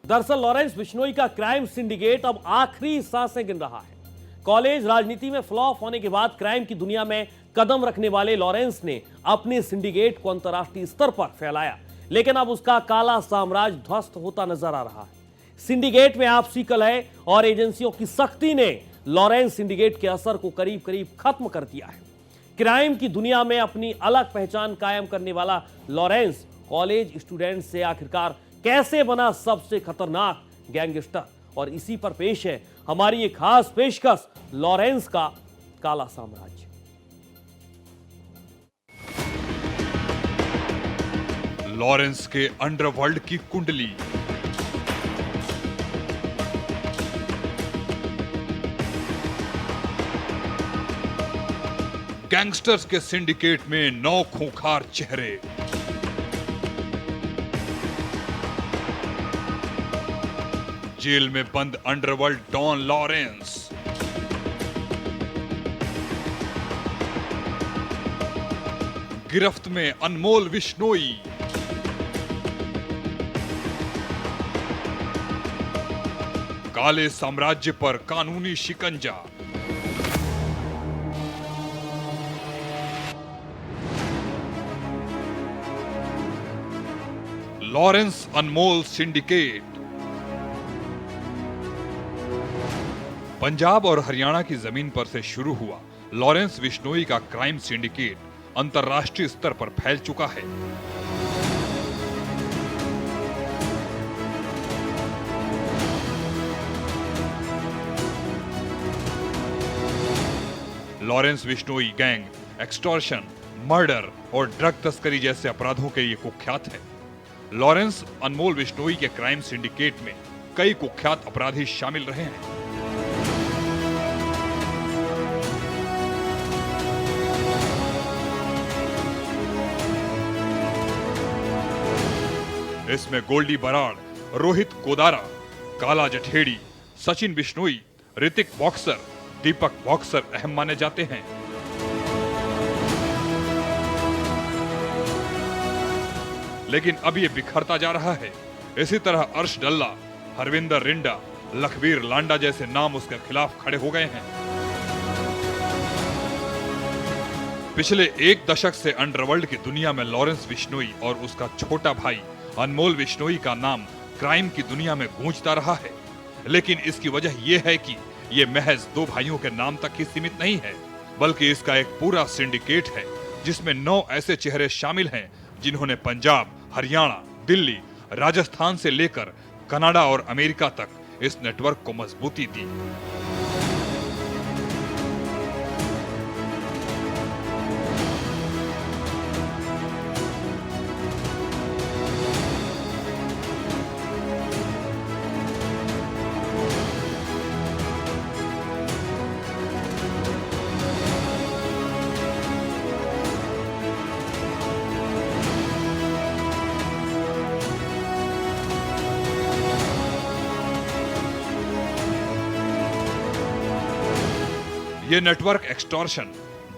दरअसल लॉरेंस बिश्नोई का crime syndicate अब आखिरी सांसें गिन रहा है। कॉलेज राजनीति में फ्लॉप होने के बाद क्राइम की दुनिया में कदम रखने वाले लॉरेंस ने अपने सिंडिकेट को अंतर्राष्ट्रीय स्तर पर फैलाया, लेकिन अब उसका काला साम्राज्य ध्वस्त होता नजर आ रहा है। सिंडिकेट में आपसी कलह और एजेंसियों की सख्ती ने लॉरेंस सिंडिकेट के असर को करीब करीब खत्म कर दिया है। क्राइम की दुनिया में अपनी अलग पहचान कायम करने वाला लॉरेंस कॉलेज स्टूडेंट से आखिरकार कैसे बना सबसे खतरनाक गैंगस्टर, और इसी पर पेश है हमारी एक खास पेशकश, लॉरेंस का काला साम्राज्य। लॉरेंस के अंडरवर्ल्ड की कुंडली। गैंगस्टर्स के सिंडिकेट में 9 खूंखार चेहरे। जेल में बंद अंडरवर्ल्ड डॉन लॉरेंस। गिरफ्त में अनमोल बिश्नोई। काले साम्राज्य पर कानूनी शिकंजा। लॉरेंस अनमोल सिंडिकेट। पंजाब और हरियाणा की जमीन पर से शुरू हुआ लॉरेंस बिश्नोई का क्राइम सिंडिकेट अंतर्राष्ट्रीय स्तर पर फैल चुका है। Lawrence Bishnoi gang extortion, murder और ड्रग तस्करी जैसे अपराधों के लिए कुख्यात है। लॉरेंस अनमोल बिश्नोई के क्राइम सिंडिकेट में कई कुख्यात अपराधी शामिल रहे हैं। इसमें गोल्डी बराड़, रोहित कोदारा, काला जठेड़ी, सचिन बिश्नोई, ऋतिक बॉक्सर, दीपक बॉक्सर अहम माने जाते हैं। लेकिन अब ये बिखरता जा रहा है। इसी तरह अर्श डल्ला, हरविंदर रिंडा, लखबीर लांडा जैसे नाम उसके खिलाफ खड़े हो गए हैं। पिछले एक दशक से अंडरवर्ल्ड की दुनिया में लॉरेंस बिश्नोई और उसका छोटा भाई अनमोल बिश्नोई का नाम क्राइम की दुनिया में गूंजता रहा है। लेकिन इसकी वजह यह है कि यह महज 2 भाइयों के नाम तक ही सीमित नहीं है, बल्कि इसका एक पूरा सिंडिकेट है जिसमें 9 ऐसे चेहरे शामिल हैं जिन्होंने पंजाब, हरियाणा, दिल्ली, राजस्थान से लेकर कनाडा और अमेरिका तक इस नेटवर्क को मजबूती दी। ये नेटवर्क एक्सटॉर्शन,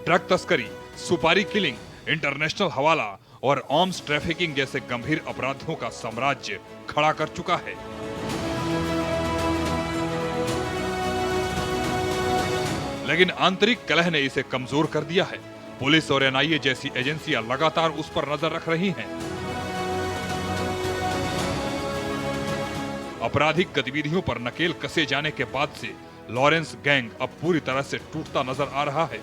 ड्रग तस्करी, सुपारी किलिंग, इंटरनेशनल हवाला और आर्म्स ट्रैफिकिंग जैसे गंभीर अपराधों का साम्राज्य खड़ा कर चुका है। लेकिन आंतरिक कलह ने इसे कमजोर कर दिया है। पुलिस और एनआईए जैसी एजेंसियां लगातार उस पर नजर रख रही हैं। आपराधिक गतिविधियों पर नकेल कसे जाने के बाद से लॉरेंस गैंग अब पूरी तरह से टूटता नजर आ रहा है।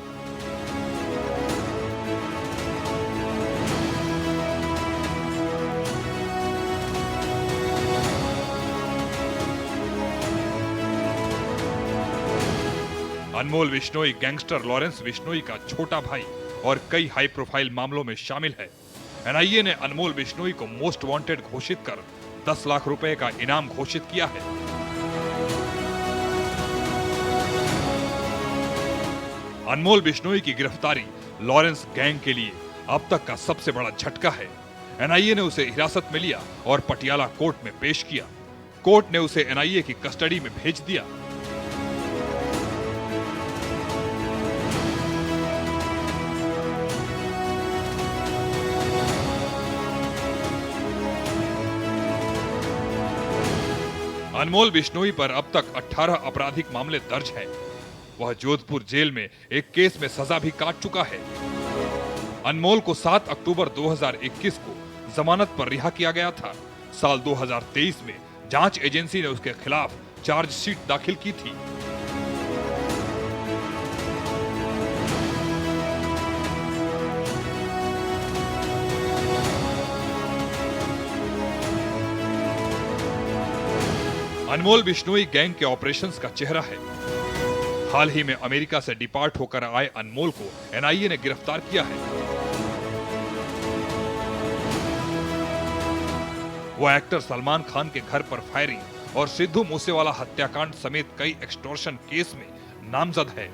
अनमोल बिश्नोई गैंगस्टर लॉरेंस बिश्नोई का छोटा भाई और कई हाई प्रोफाइल मामलों में शामिल है। एनआईए ने अनमोल बिश्नोई को मोस्ट वांटेड घोषित कर 10 लाख रुपए का इनाम घोषित किया है। अनमोल बिश्नोई की गिरफ्तारी लॉरेंस गैंग के लिए अब तक का सबसे बड़ा झटका है। एनआईए ने उसे हिरासत में लिया और पटियाला कोर्ट में पेश किया। कोर्ट ने उसे एनआईए की कस्टडी में भेज दिया। अनमोल बिश्नोई पर अब तक 18 आपराधिक मामले दर्ज हैं। वह जोधपुर जेल में एक केस में सजा भी काट चुका है। अनमोल को 7 अक्टूबर 2021 को जमानत पर रिहा किया गया था। साल 2023 में जांच एजेंसी ने उसके खिलाफ चार्जशीट दाखिल की थी। अनमोल बिश्नोई गैंग के ऑपरेशंस का चेहरा है। हाल ही में अमेरिका से डिपार्ट होकर आए अनमोल को एनआईए ने गिरफ्तार किया है। वो एक्टर सलमान खान के घर पर फायरिंग और सिद्धू मूसेवाला हत्याकांड समेत कई एक्सटॉर्शन केस में नामजद है।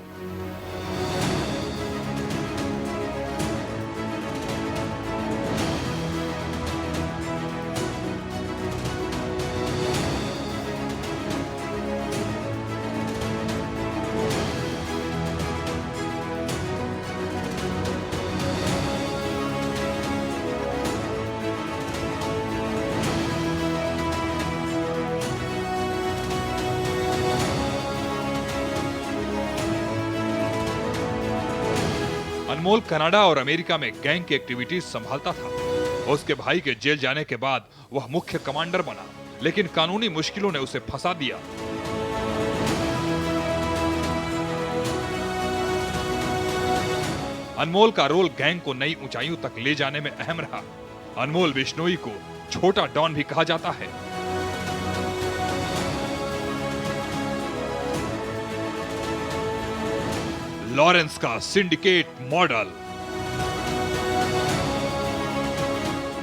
अनमोल कनाडा और अमेरिका में गैंग की एक्टिविटीज संभालता था। उसके भाई के जेल जाने के बाद वह मुख्य कमांडर बना, लेकिन कानूनी मुश्किलों ने उसे फंसा दिया। अनमोल का रोल गैंग को नई ऊंचाइयों तक ले जाने में अहम रहा। अनमोल बिश्नोई को छोटा डॉन भी कहा जाता है। लॉरेंस का सिंडिकेट मॉडल।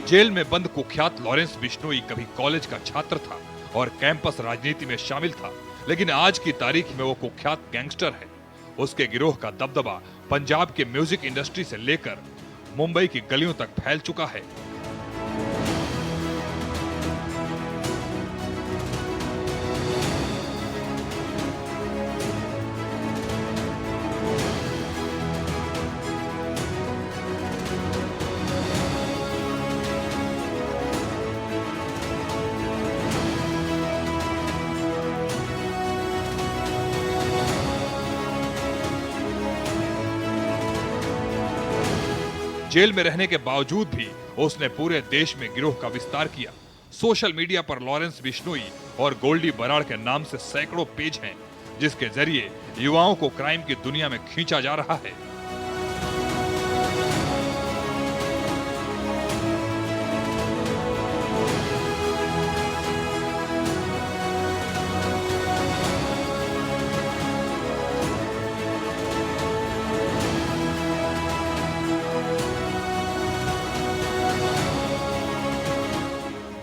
जेल में बंद कुख्यात लॉरेंस बिश्नोई कभी कॉलेज का छात्र था और कैंपस राजनीति में शामिल था, लेकिन आज की तारीख में वो कुख्यात गैंगस्टर है। उसके गिरोह का दबदबा पंजाब के म्यूजिक इंडस्ट्री से लेकर मुंबई की गलियों तक फैल चुका है। जेल में रहने के बावजूद भी उसने पूरे देश में गिरोह का विस्तार किया। सोशल मीडिया पर लॉरेंस बिश्नोई और गोल्डी बराड़ के नाम से सैकड़ों पेज हैं, जिसके जरिए युवाओं को क्राइम की दुनिया में खींचा जा रहा है।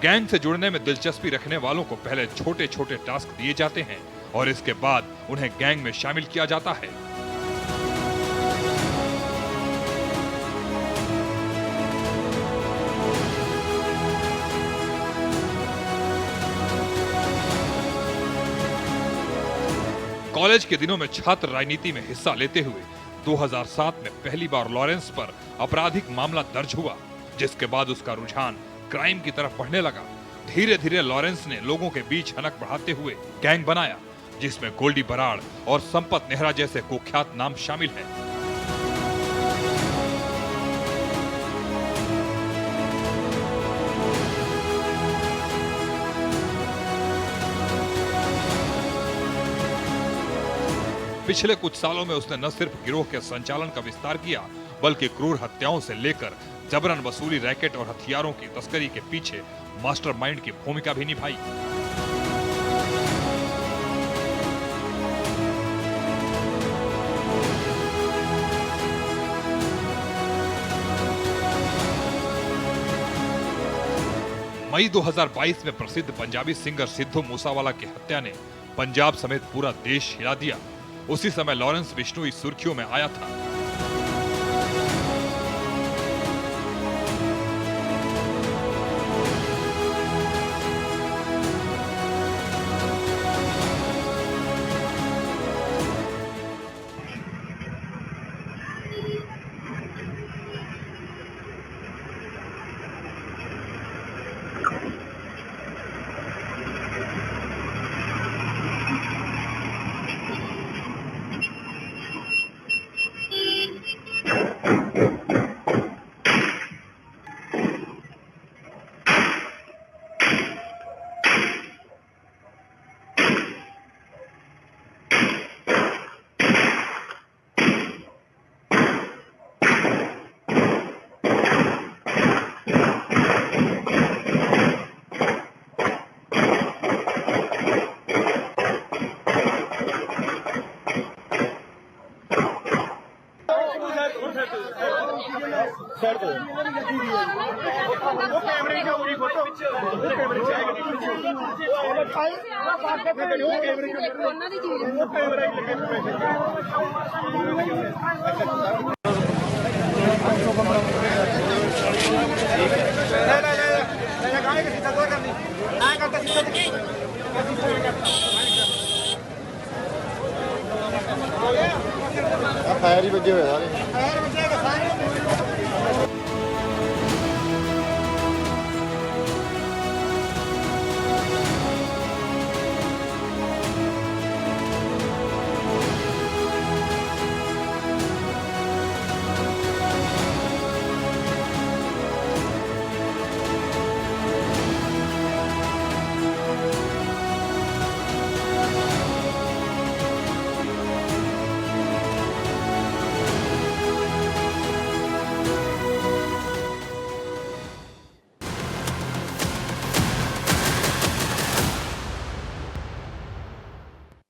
गैंग से जुड़ने में दिलचस्पी रखने वालों को पहले छोटे छोटे टास्क दिए जाते हैं और इसके बाद उन्हें गैंग में शामिल किया जाता है। कॉलेज के दिनों में छात्र राजनीति में हिस्सा लेते हुए 2007 में पहली बार लॉरेंस पर आपराधिक मामला दर्ज हुआ, जिसके बाद उसका रुझान क्राइम की तरफ बढ़ने लगा। धीरे धीरे लॉरेंस ने लोगों के बीच हनक बढ़ाते हुए गैंग बनाया, जिसमें गोल्डी बराड़ और संपत नेहरा जैसे कुख्यात नाम शामिल हैं। पिछले कुछ सालों में उसने न सिर्फ गिरोह के संचालन का विस्तार किया, बल्कि क्रूर हत्याओं से लेकर जबरन वसूली रैकेट और हथियारों की तस्करी के पीछे मास्टरमाइंड की भूमिका भी निभाई। मई 2022 में प्रसिद्ध पंजाबी सिंगर सिद्धू मूसेवाला की हत्या ने पंजाब समेत पूरा देश हिला दिया। उसी समय लॉरेंस बिश्नोई सुर्खियों में आया था। ਉਹਨਾਂ ਦੀ ਚੀਜ਼ ਫਾਇਰ ਹੀ ਵੱਜੇ ਹੋਏ ਸਾਰੇ